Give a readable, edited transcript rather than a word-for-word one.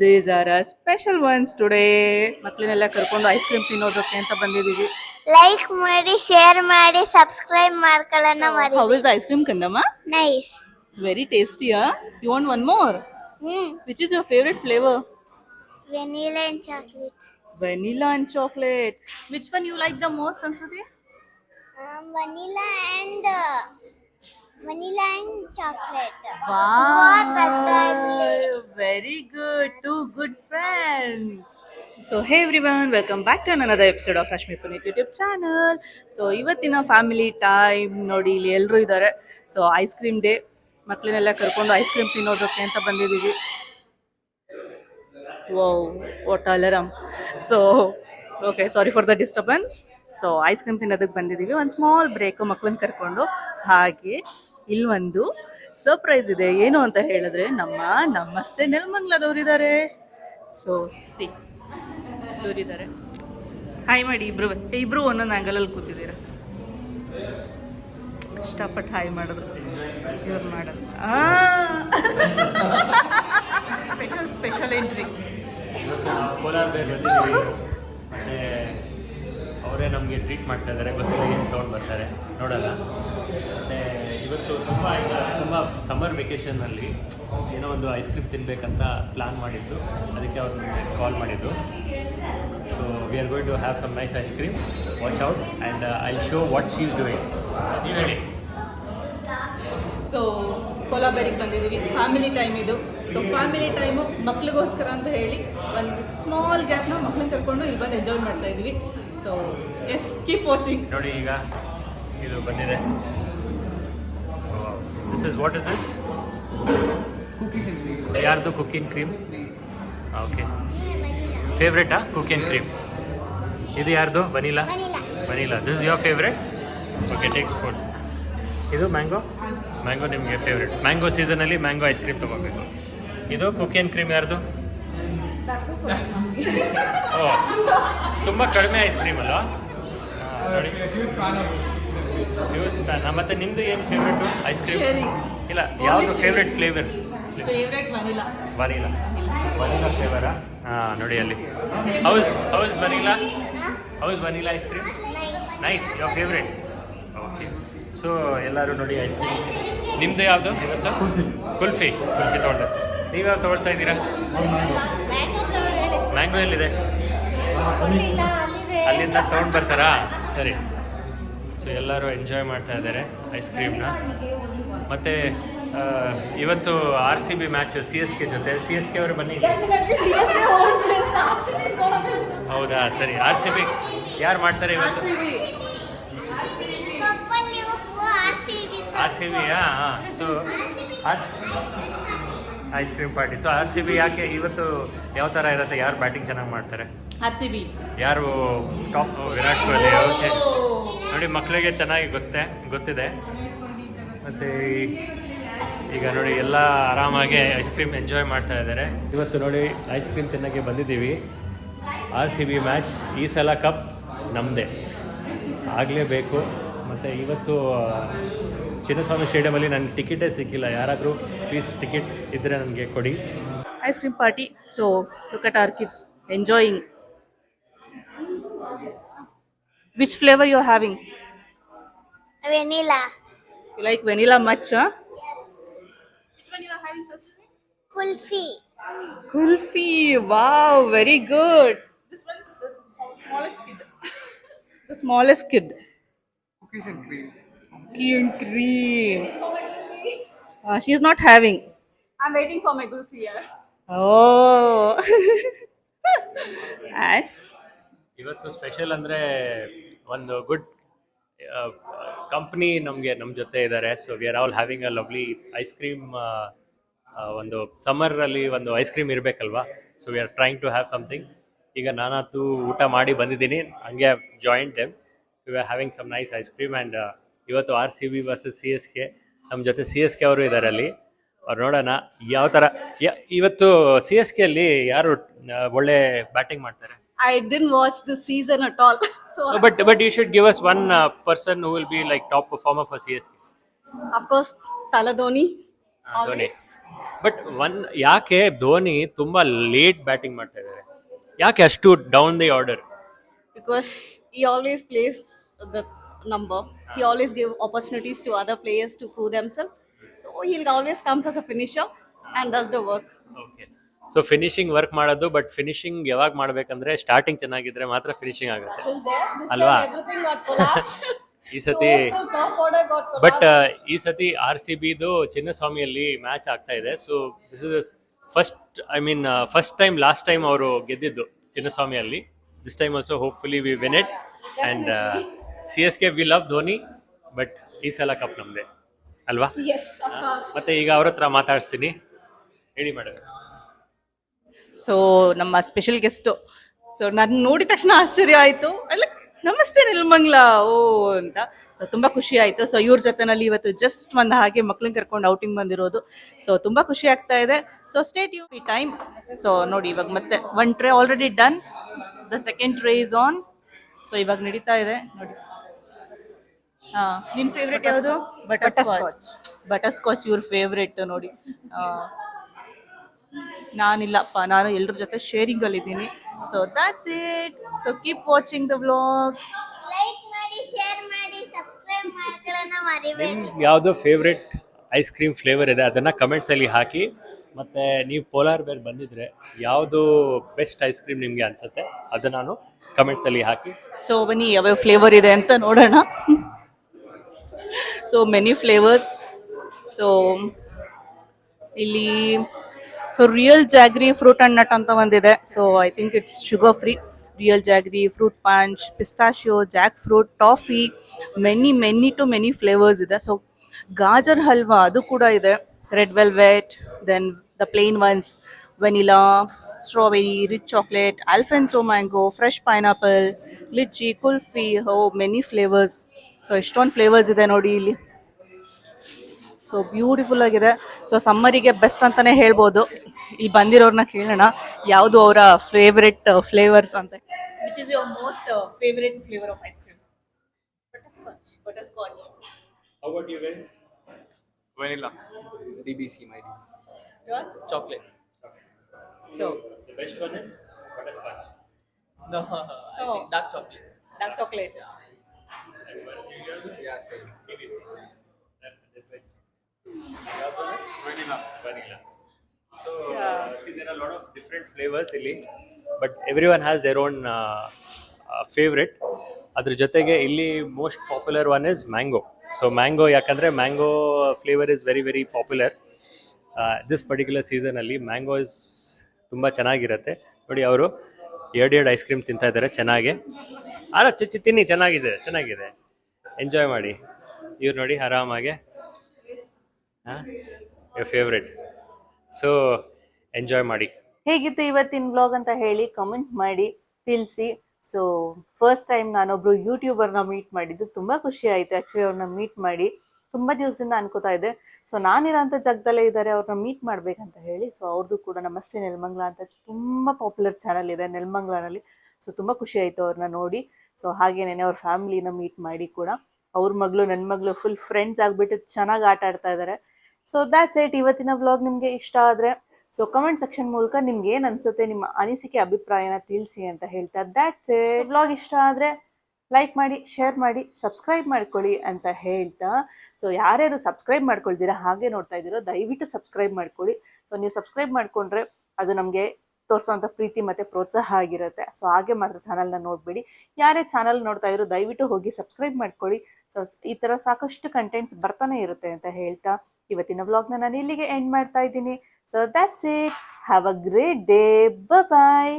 These are our special ones today. ಮಕ್ಕಳನ್ನೆಲ್ಲ ಕರ್ಕೊಂಡು ice cream ತಿನ್ನೋದಕ್ಕೆ ಅಂತ ಬಂದಿದ್ದೀವಿ. ಲೈಕ್ ಮಾಡಿ, ಶೇರ್ ಮಾಡಿ, ಸಬ್ಸ್ಕ್ರೈಬ್ ಮಾಡ್ಕೊಳ್ಳೋಣ ಮರಿ. How is ice cream, Kandama? Nice. It's very tasty, huh? You want one more? Which is your favorite flavor? Vanilla and chocolate. Vanilla and chocolate. Which one you like the most, Sanskriti? Vanilla and chocolate. Wow, very good. Two good friends. So hey everyone, welcome back to another episode of Rashmi Puneet YouTube channel. So ಇವತ್ತಿನ family time ನೋಡಿ, ಇಲ್ಲಿ ಎಲ್ಲರೂ ಇದ್ದಾರೆ. So ice cream day, ಮಕ್ಕಳನ್ನೆಲ್ಲ ಕರ್ಕೊಂಡು ice cream ತಿನ್ನೋದಕ್ಕೆ ಅಂತ ಬಂದಿದ್ದೀವಿ. Wow, what alarm. So okay, sorry for the disturbance. So ice cream ತಿನ್ನೋದಕ್ಕೆ ಬಂದಿದ್ದೀವಿ. ಒಂದು ಸ್ಮಾಲ್ ಬ್ರೇಕು ಮಕ್ಕಳನ್ನ ಕರ್ಕೊಂಡು. ಹಾಗೆ ಇಲ್ಲಿ ಒಂದು ಸರ್ಪ್ರೈಸ್ ಇದೆ. ಏನು ಅಂತ ಹೇಳಿದ್ರೆ ನಮ್ಮ ನಮಸ್ತೆ ನೆಲಮಂಗ್ಲದವ್ರಿದ್ದಾರೆ. ಸೊ ಸಿ ಇವರಿದ್ದಾರೆ. ಹಾಯ್ ಮಾಡಿ ಇಬ್ರು ಒಂದೊಂದು ಆ್ಯಂಗಲಲ್ಲಿ ಕೂತಿದ್ದೀರಾ. ಇಷ್ಟಪಟ್ಟು ಹಾಯ್ ಮಾಡಿದ್ರು ಇವ್ರು ಮಾಡೋದು. Special entry. ಕೋಲಾರ ಬಂದಿದ್ದೀವಿ, ಮತ್ತು ಅವರೇ ನಮಗೆ ಟ್ರೀಟ್ ಮಾಡ್ತಾ ಇದ್ದಾರೆ. ಗೊತ್ತಿಲ್ಲ ಏನು ತೊಗೊಂಡು ಬರ್ತಾರೆ ನೋಡೋಲ್ಲ. ಮತ್ತು ಇವತ್ತು ತುಂಬ ಸಮ್ಮರ್ ವೆಕೇಷನ್ನಲ್ಲಿ ಏನೋ ಒಂದು ಐಸ್ ಕ್ರೀಮ್ ತಿನ್ನಬೇಕಂತ ಪ್ಲ್ಯಾನ್ ಮಾಡಿದ್ದು, ಅದಕ್ಕೆ ಅವ್ರು ಕಾಲ್ ಮಾಡಿದ್ದು. So we are going to have some nice ice cream. Watch out and I show what she is doing. ನೀವು ಹೇಳಿ. ಸೊ ಕೋಲಾಬೇರಿಗೆ ಬಂದಿದ್ದೀವಿ. ಫ್ಯಾಮಿಲಿ ಟೈಮ್ ಇದು. ಸೊ ಫ್ಯಾಮಿಲಿ ಟೈಮು ಮಕ್ಳಿಗೋಸ್ಕರ ಅಂತ ಹೇಳಿ ಒಂದು ಸ್ಮಾಲ್ ಗ್ಯಾಪ್ನ ಮಕ್ಳನ್ನ ಕರ್ಕೊಂಡು ಇಲ್ಲಿ ಬಂದು ಎಂಜಾಯ್ ಮಾಡ್ತಾ ಇದ್ದೀವಿ. So yes, keep watching. ನೋಡಿ, ಈಗ ಇದು ಬಂದಿದೆ. This is what is this? ಯಾರ್ದು ಕುಕಿಂಗ್ ಕ್ರೀಮ್? ಓಕೆ, ಫೇವ್ರೇಟಾ ಕುಕಿಂಗ್ ಕ್ರೀಮ್? ಇದು ಯಾರ್ದು? Vanilla. This is your favourite? Okay, take spoon. ಇದು ಮ್ಯಾಂಗೋ ನಿಮಗೆ ಫೇವ್ರೇಟ್. ಮ್ಯಾಂಗೋ ಸೀಸನಲ್ಲಿ ಮ್ಯಾಂಗೋ ಐಸ್ ಕ್ರೀಮ್ ತೊಗೋಬೇಕು. ಇದು ಕುಕಿಂಗ್ ಕ್ರೀಮ್ ಯಾರ್ದು? ಓ, ತುಂಬ ಕಡಿಮೆ ಐಸ್ ಕ್ರೀಮ್ ಅಲ್ವಾ? ನೋಡಿ, ಯೂಸ್ ಫ್ಯಾನ್. ಮತ್ತು ನಿಮ್ಮದು ಏನು ಫೇವ್ರೇಟು ಐಸ್ ಕ್ರೀಮ್? ಇಲ್ಲ, ಯಾವುದು ಫೇವ್ರೇಟ್ ಫ್ಲೇವರ್? ವನಿಲಾ ಫ್ಲೇವರಾ? ಹಾಂ, ನೋಡಿ ಅಲ್ಲಿ. House vanilla ice cream? Nice, your favourite. Okay, so ಎಲ್ಲರೂ ನೋಡಿ ಐಸ್ ಕ್ರೀಮ್. ನಿಮ್ಮದು ಯಾವುದು ಇವತ್ತು? ಕುಲ್ಫಿ ತೊಗೊಂಡು. ನೀವು ಯಾವ್ದು ತೊಗೊಳ್ತಾ ಇದ್ದೀರಾ? ಮ್ಯಾಂಗೋ ಎಲ್ಲಿದೆ? ಅಲ್ಲಿಂದ ತೊಗೊಂಡು ಬರ್ತಾರಾ? ಸರಿ. ಸೊ ಎಲ್ಲರೂ ಎಂಜಾಯ್ ಮಾಡ್ತಾ ಇದ್ದಾರೆ ಐಸ್ ಕ್ರೀಮ್ನ. ಮತ್ತು ಇವತ್ತು RCB ಮ್ಯಾಚ್ CSK ಜೊತೆ. CSK ಅವರು ಬನ್ನಿ. ಹೌದಾ? ಸರಿ. RCB ಯಾರು ಮಾಡ್ತಾರೆ ಇವತ್ತು? RCB. ಹಾಂ. So ice cream party. So RCB ಯಾಕೆ ಇವತ್ತು ಯಾವ ಥರ ಇರುತ್ತೆ? ಯಾರು ಬ್ಯಾಟಿಂಗ್ ಚೆನ್ನಾಗಿ ಮಾಡ್ತಾರೆ? RCB. ಯಾರು ಟಾಪ್? ವಿರಾಟ್ ಕೊಹ್ಲಿ. ಓಕೆ, ನೋಡಿ, ಮಕ್ಕಳಿಗೆ ಚೆನ್ನಾಗಿ ಗೊತ್ತಿದೆ. ಮತ್ತು ಈಗ ನೋಡಿ, ಎಲ್ಲ ಆರಾಮಾಗಿ ಐಸ್ ಕ್ರೀಮ್ ಎಂಜಾಯ್ ಮಾಡ್ತಾ ಇದ್ದಾರೆ. ಇವತ್ತು ನೋಡಿ, ಐಸ್ ಕ್ರೀಮ್ ತಿನ್ನೋಕ್ಕೆ ಬಂದಿದ್ದೀವಿ. RCB match. ಈ ಸಲ ಕಪ್ ನಮ್ಮದೇ ಆಗಲೇಬೇಕು. ಮತ್ತು ಇವತ್ತು ಚಿನ್ನಸ್ವಾಮಿ ಸ್ಟೇಡಿಯಮಲ್ಲಿ ನನಗೆ ಟಿಕೆಟೇ ಸಿಕ್ಕಿಲ್ಲ. ಯಾರಾದರೂ ಪ್ಲೀಸ್ ಟಿಕೆಟ್ ಇದ್ದರೆ ನನಗೆ ಕೊಡಿ. Ice cream party. So look at our kids enjoying. Which flavor you are having? Vanilla. You like vanilla much, huh? Which one you are having, Sanskriti? Kulfi. Kulfi. Wow, very good. This one, the smallest kid. The smallest kid. Cookies and cream. Cookie and cream. She is not having. I'm waiting for my Gulfi here. Oh. And ಇವತ್ತು special ಅಂದರೆ ಒಂದು good company ನಮ್ಮ ಜೊತೆ ಇದ್ದಾರೆ. So we are all having a lovely ice cream. ಒಂದು ಸಮ್ಮರಲ್ಲಿ ಒಂದು ice cream ಇರಬೇಕಲ್ವಾ? So we are trying to have something. ಈಗ ನಾನಂತೂ ಊಟ ಮಾಡಿ ಬಂದಿದ್ದೀನಿ. ಹಂಗೆ joined them. So we are having some nice ice cream. And ಇವತ್ತು RCB ವರ್ಸಸ್ CSK. ನಮ್ಮ ಜೊತೆ CSK ಅವರು ಇದ್ದಾರೆ ಅಲ್ಲಿ. ಅವ್ರು ನೋಡೋಣ ಯಾವ ಥರ. ಇವತ್ತು CSK ಅಲ್ಲಿ ಯಾರು ಒಳ್ಳೆ ಬ್ಯಾಟಿಂಗ್ ಮಾಡ್ತಾರೆ? I didn't watch the season at all. So But you should give us one person who will be like top performer for CSK. of course, Tala Dhoni. Dhoni. But ಯಾಕೆ ಧೋನಿ ತುಂಬಾ late batting ಮಾಡ್ತಾ ಇದ್ದಾರೆ? ಯಾಕೆ ಅಷ್ಟು down the order? Because he always plays the number. He always give opportunities to other players to prove themselves. So he'll always comes as a finisher and does the work. Okay, so finishing work ಮಾಡೋದು, but finishing ಯಾವಾಗ ಮಾಡ್ಬೇಕಂದ್ರೆ starting ಚೆನ್ನಾಗಿದ್ರೆ ಮಾತ್ರ finishing ಆಗುತ್ತೆ. Is there? This Alva. time everything got collapsed. ಈ ಸತಿ Total top order got but collapsed. ಈ ಸತಿ RCBದು ಚಿನ್ನಸ್ವಾಮಿಯಲ್ಲಿ ಮ್ಯಾಚ್ ಆಗ್ತಾ ಇದೆ. So this is first time, last time ಅವರು ಗೆದ್ದಿದ್ದು ಚಿನ್ನಸ್ವಾಮಿಯಲ್ಲಿ. This time also hopefully we win it. And CSK we love Dhoni, but ಈ ಸಲ ಕಪ್ ನಮ್ದೆ ಅಲ್ವಾ? Yes, of course. ಮತ್ತೆ ಈಗ ಅವ್ರ ಹತ್ರ ಮಾತಾಡಿಸ್ತೀನಿ, ಹೇಳಿ ಮೇಡಮ್. ಸೊ ನಮ್ಮ ಸ್ಪೆಷಲ್ ಗೆಸ್ಟು. ಸೊ ನಾನು ನೋಡಿದ ತಕ್ಷಣ ಆಶ್ಚರ್ಯ ಆಯಿತು, ಅಲ್ಲ ನಮಸ್ತೆ ನೆಲಮಂಗ್ಲ ಓ ಅಂತ. ಸೊ ತುಂಬ ಖುಷಿ ಆಯಿತು. ಸೊ ಇವ್ರ ಜೊತೆನಲ್ಲಿ ಇವತ್ತು ಜಸ್ಟ್ ಒಂದು ಹಾಗೆ ಮಕ್ಳನ್ನ ಕರ್ಕೊಂಡು ಔಟಿಂಗ್ ಬಂದಿರೋದು. ಸೊ ತುಂಬ ಖುಷಿ ಆಗ್ತಾ ಇದೆ. So state you time. So ನೋಡಿ ಇವಾಗ ಮತ್ತೆ one tray already done, the second tray is on. So ಇವಾಗ ನಡೀತಾ ಇದೆ ನೋಡಿ. ಹಾಂ, ನಿಮ್ಮ ಫೇವ್ರೆಟ್ ಯಾವುದು? ಬಟರ್ ಸ್ಕಾಚ್ ಇವ್ರ ಫೇವ್ರೆಟ್ ನೋಡಿ. ನಾನಿಲ್ಲಪ್ಪ, ನಾನು ಎಲ್ಲರ ಜೊತೆ ಶೇರಿಂಗ್ ಅಲ್ಲಿ ಇದ್ದೀನಿ. So that's it. So keep watching the vlog. Like ಮಾಡಿ, ಶೇರ್ ಮಾಡಿ, ಸಬ್ಸ್ಕ್ರೈಬ್ ಮಾಡ್ಕೊಳ್ಳೋಣ ಮರಿಬೇಡಿ. ನಿಮ್ಗೆ ಯಾವುದೋ ಫೇವ್ರೆಟ್ ಐಸ್ ಕ್ರೀಮ್ ಫ್ಲೇವರ್ ಇದೆ ಅದನ್ನು ಕಮೆಂಟ್ಸಲ್ಲಿ ಹಾಕಿ. ಮತ್ತು ನೀವು ಪೋಲಾರ್ ಬೇರ್ ಬಂದಿದ್ರೆ ಯಾವುದು ಬೆಸ್ಟ್ ಐಸ್ ಕ್ರೀಮ್ ನಿಮಗೆ ಅನಿಸುತ್ತೆ ಅದು ನಾನು ಕಮೆಂಟ್ಸಲ್ಲಿ ಹಾಕಿ. ಸೊ ಬನ್ನಿ ಯಾವ್ಯಾವ ಫ್ಲೇವರ್ ಇದೆ ಅಂತ ನೋಡೋಣ. So many flavours. ಸೊ ಇಲ್ಲಿ real jaggery fruit and nut ಅಂತ ಒಂದಿದೆ. So I think it's sugar free. Real jaggery, fruit punch, pistachio, jackfruit, toffee, many flavours ಇದೆ. ಸೊ ಗಾಜರ್ ಹಲ್ವಾ ಅದು ಕೂಡ ಇದೆ. Red velvet, then the plain ones, vanilla, strawberry, rich chocolate, Alphonso mango, fresh pineapple, lychee, kulfi, many flavours. So ಎಷ್ಟೊಂದು flavours ಇದೆ ನೋಡಿ ಇಲ್ಲಿ. So beautiful ಆಗಿದೆ. So ಸಮ್ಮರಿಗೆ ಬೆಸ್ಟ್ ಅಂತಾನೆ ಹೇಳ್ಬೋದು. ಇಲ್ಲಿ ಬಂದಿರೋರ್ನ ಕೇಳೋಣ ಯಾವುದು ಅವರ ಫೇವ್ರೆಟ್ ಫ್ಲೇವರ್ಸ್ ಅಂತ. Which is your most favourite flavour of ice cream? Butterscotch. How about you guys? Vanilla. DBC, my DBC. Yours? Chocolate. So The best one is butterscotch. No, I Oh. think dark chocolate. dark chocolate. Yeah, same. BBC. Vanilla. Vanilla. So see, there are a lot of different flavors ಇಲ್ಲಿ, but everyone has their own favorite. ಅದ್ರ ಜೊತೆಗೆ ಇಲ್ಲಿ most popular one is mango. So mango ಯಾಕಂದರೆ mango flavour is very very popular. This particular ಸೀಸನಲ್ಲಿ mango is ತುಂಬ ಚೆನ್ನಾಗಿರುತ್ತೆ. ನೋಡಿ ಅವರು ಎರಡು ಐಸ್ ಕ್ರೀಮ್ ತಿಂತಾ ಇದ್ದಾರೆ ಚೆನ್ನಾಗಿ. ಚಿಚ್ಚಿ ತಿನ್ನಿ, ಚೆನ್ನಾಗಿದೆ, ಎಂಜಾಯ್ ಮಾಡಿ. ಇವ್ರು ನೋಡಿ ಆರಾಮಾಗೆ your ಫೇವ್ರೆಟ್. ಸೊ ಎಂಜಾಯ್ ಮಾಡಿ. ಹೇಗಿತ್ತು ಇವತ್ತಿನ ಬ್ಲಾಗ್ ಅಂತ ಹೇಳಿ ಕಮೆಂಟ್ ಮಾಡಿ ತಿಳಿಸಿ. ಸೊ ಫಸ್ಟ್ ಟೈಮ್ ನಾನೊಬ್ರು ಯೂಟ್ಯೂಬರ್ನ ಮೀಟ್ ಮಾಡಿದ್ದು ತುಂಬ ಖುಷಿ ಆಯಿತು. ಆ್ಯಕ್ಚುಲಿ ಅವ್ರನ್ನ ಮೀಟ್ ಮಾಡಿ ತುಂಬ ದಿವಸದಿಂದ ಅನ್ಕೋತಾ ಇದ್ದೆ. ಸೊ ನಾನಿರೋಂಥ ಜಾಗದಲ್ಲೇ ಇದ್ದಾರೆ, ಅವ್ರನ್ನ ಮೀಟ್ ಮಾಡ್ಬೇಕಂತ ಹೇಳಿ. ಸೊ ಅವ್ರದ್ದು ಕೂಡ ನಮಸ್ತೆ ನೆಲಮಂಗ್ಲ ಅಂತ ತುಂಬ ಪಾಪ್ಯುಲರ್ ಚಾನಲ್ ಇದೆ ನೆಲಮಂಗ್ಲನಲ್ಲಿ. ಸೊ ತುಂಬ ಖುಷಿ ಆಯಿತು ಅವ್ರನ್ನ ನೋಡಿ. ಸೊ ಹಾಗೇನೇ ಅವ್ರ ಫ್ಯಾಮಿಲಿನ ಮೀಟ್ ಮಾಡಿ ಕೂಡ. ಅವ್ರ ಮಗಳು ನನ್ನ ಮಗಳು ಫುಲ್ ಫ್ರೆಂಡ್ಸ್ ಆಗಿಬಿಟ್ಟು ಚೆನ್ನಾಗಿ ಆಟ ಆಡ್ತಾ ಇದ್ದಾರೆ. So that's it. ಇವತ್ತಿನ ವ್ಲಾಗ್ ನಿಮಗೆ ಇಷ್ಟ ಆದರೆ ಸೊ ಕಮೆಂಟ್ ಸೆಕ್ಷನ್ ಮೂಲಕ ನಿಮ್ಗೆ ಏನು ಅನ್ಸುತ್ತೆ, ನಿಮ್ಮ ಅನಿಸಿಕೆ ಅಭಿಪ್ರಾಯನ ತಿಳಿಸಿ ಅಂತ ಹೇಳ್ತಾ ದ್ಯಾಟ್ಸ್ ಇಟ್. ವ್ಲಾಗ್ ಇಷ್ಟ ಆದರೆ ಲೈಕ್ ಮಾಡಿ, ಶೇರ್ ಮಾಡಿ, ಸಬ್ಸ್ಕ್ರೈಬ್ ಮಾಡ್ಕೊಳ್ಳಿ ಅಂತ ಹೇಳ್ತಾ. ಸೊ ಯಾರ್ಯಾರು ಸಬ್ಸ್ಕ್ರೈಬ್ ಮಾಡ್ಕೊಳ್ತೀರಾ ಹಾಗೆ ನೋಡ್ತಾ ಇದ್ದೀರೋ ದಯವಿಟ್ಟು ಸಬ್ಸ್ಕ್ರೈಬ್ ಮಾಡ್ಕೊಳ್ಳಿ. ಸೊ ನೀವು ಸಬ್ಸ್ಕ್ರೈಬ್ ಮಾಡಿಕೊಂಡ್ರೆ ಅದು ನಮಗೆ ತೋರಿಸೋಂಥ ಪ್ರೀತಿ ಮತ್ತು ಪ್ರೋತ್ಸಾಹ ಆಗಿರುತ್ತೆ. ಸೊ ಹಾಗೆ ಮಾತ್ರ ಚಾನಲ್ನ ನೋಡಬೇಡಿ. ಯಾರೇ ಚಾನಲ್ ನೋಡ್ತಾ ಇದ್ರು ದಯವಿಟ್ಟು ಹೋಗಿ ಸಬ್ಸ್ಕ್ರೈಬ್ ಮಾಡ್ಕೊಳ್ಳಿ. ಸೊ ಈ ಥರ ಸಾಕಷ್ಟು ಕಂಟೆಂಟ್ಸ್ ಬರ್ತಾನೆ ಇರುತ್ತೆ ಅಂತ ಹೇಳ್ತಾ ಇವತ್ತಿನ ವ್ಲಾಗ್ನ ನಾನು ಇಲ್ಲಿಗೆ ಎಂಡ್ ಮಾಡ್ತಾ ಇದ್ದೀನಿ. So that's it. Have a great day. Bye.